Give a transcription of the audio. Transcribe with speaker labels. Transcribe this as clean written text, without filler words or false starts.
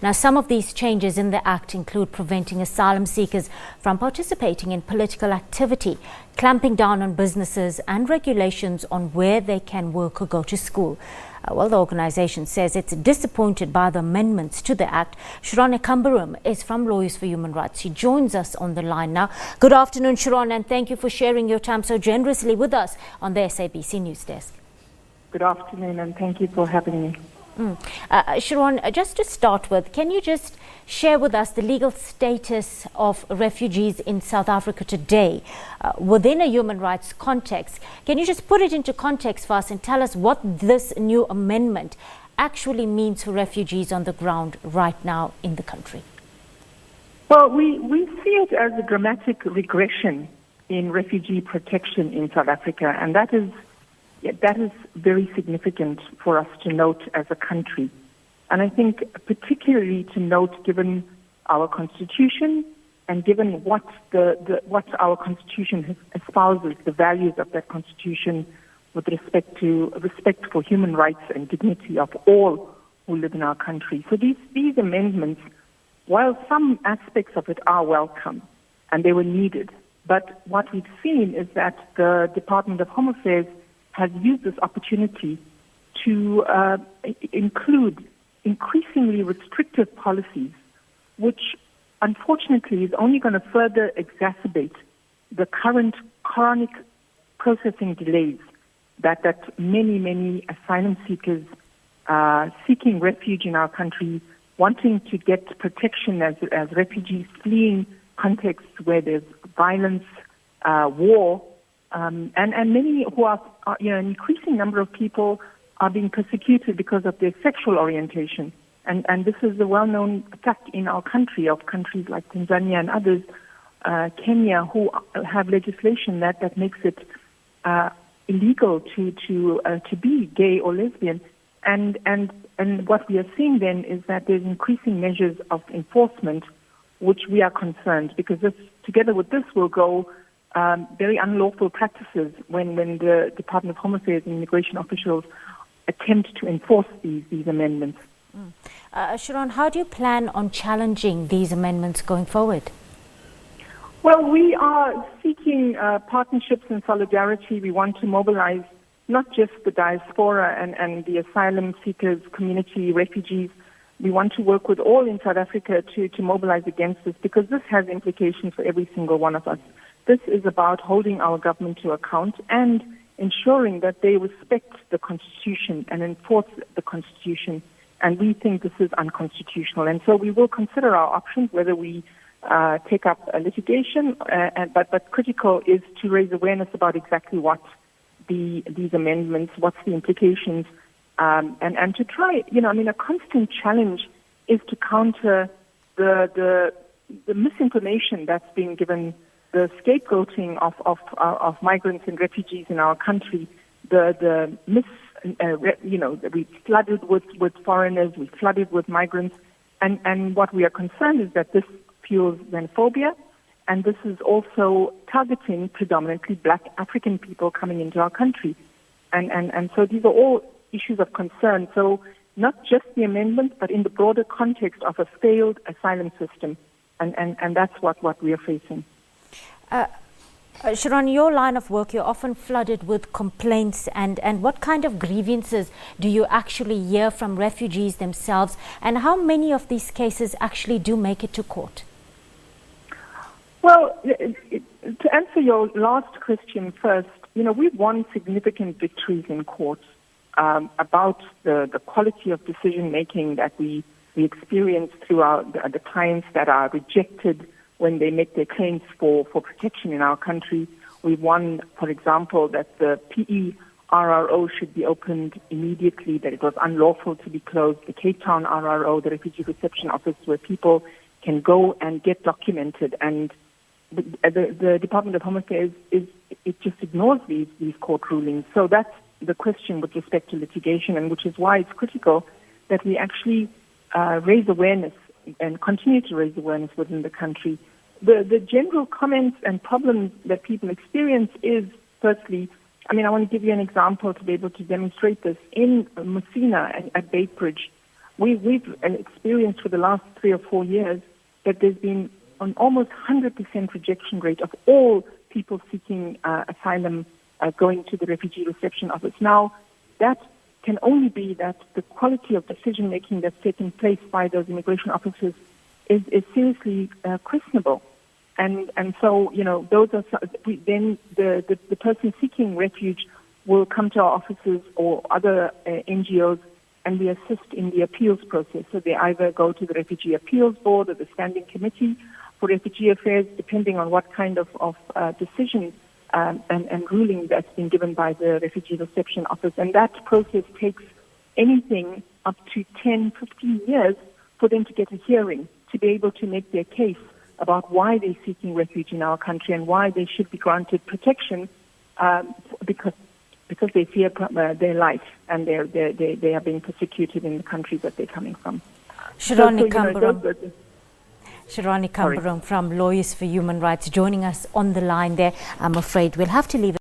Speaker 1: Now, some of these changes in the Act include preventing asylum seekers from participating in political activity, clamping down on businesses and regulations on where they can work or go to school. Well, the organisation says it's disappointed by the amendments to the Act. Sharon Ekambaram is from Lawyers for Human Rights. She joins us on the line now. Good afternoon, Sharon, and thank you for sharing your time so generously with us on the SABC News Desk.
Speaker 2: Good afternoon, and thank you for having me.
Speaker 1: Sharon, just to start with, can you just share with us the legal status of refugees in South Africa today within a human rights context? Can you just put it into context for us and tell us what this new amendment actually means for refugees on the ground right now in the country?
Speaker 2: Well, we see it as a dramatic regression in refugee protection in South Africa, and that is very significant for us to note as a country. And I think particularly to note given our Constitution and given what our Constitution espouses, the values of that Constitution with respect for human rights and dignity of all who live in our country. So these amendments, while some aspects of it are welcome and they were needed, but what we've seen is that the Department of Home Affairs has used this opportunity to include increasingly restrictive policies, which unfortunately is only going to further exacerbate the current chronic processing delays that many asylum seekers seeking refuge in our country, wanting to get protection as refugees fleeing contexts where there's violence, war, and many who are an increasing number of people are being persecuted because of their sexual orientation. And this is a well-known fact in our country, of countries like Tanzania and others, Kenya, who have legislation that makes it illegal to be gay or lesbian. And what we are seeing then is that there's increasing measures of enforcement, which we are concerned, because together with this will go very unlawful practices when the Department of Home Affairs and immigration officials attempt to enforce these amendments.
Speaker 1: Sharon, how do you plan on challenging these amendments going forward?
Speaker 2: Well, we are seeking partnerships and solidarity. We want to mobilize not just the diaspora and the asylum seekers community, refugees. We want to work with all in South Africa to mobilize against this, because this has implications for every single one of us. This is about holding our government to account and ensuring that they respect the Constitution and enforce the Constitution. And we think this is unconstitutional. And so we will consider our options, whether we take up a litigation, but critical is to raise awareness about exactly what these amendments, what's the implications, and to try, a constant challenge is to counter the misinformation that's being given, the scapegoating of migrants and refugees in our country, we flooded with foreigners, we flooded with migrants, and what we are concerned is that this fuels xenophobia, and this is also targeting predominantly Black African people coming into our country, and so these are all issues of concern. So not just the amendment, but in the broader context of a failed asylum system, and that's what we are facing.
Speaker 1: Sharon, your line of work, you're often flooded with complaints, and what kind of grievances do you actually hear from refugees themselves, and how many of these cases actually do make it to court?
Speaker 2: Well, to answer your last question first, we've won significant victories in court about the quality of decision-making that we experience throughout the clients that are rejected when they make their claims for protection in our country. We've won, for example, that the PE-RRO should be opened immediately, that it was unlawful to be closed. The Cape Town RRO, the Refugee Reception Office, where people can go and get documented. And the Department of Home Affairs, it just ignores these court rulings. So that's the question with respect to litigation, and which is why it's critical that we actually raise awareness and continue to raise awareness within the country. The general comments and problems that people experience is, firstly, I want to give you an example to be able to demonstrate this. In Musina at Beitbridge, we've experienced for the last 3 or 4 years that there's been an almost 100% rejection rate of all people seeking asylum going to the refugee reception office. Now, that can only be that the quality of decision-making that's taking place by those immigration officers is seriously questionable. And so, those are then the person seeking refuge will come to our offices or other NGOs, and we assist in the appeals process. So they either go to the Refugee Appeals Board or the Standing Committee for Refugee Affairs, depending on what kind of decision and ruling that's been given by the Refugee Reception Office. And that process takes anything up to 10, 15 years for them to get a hearing, to be able to make their case about why they're seeking refuge in our country and why they should be granted protection because they fear their life and they are being persecuted in the countries that they're coming from.
Speaker 1: Sharon Ekambaram from Lawyers for Human Rights joining us on the line there. I'm afraid we'll have to leave it.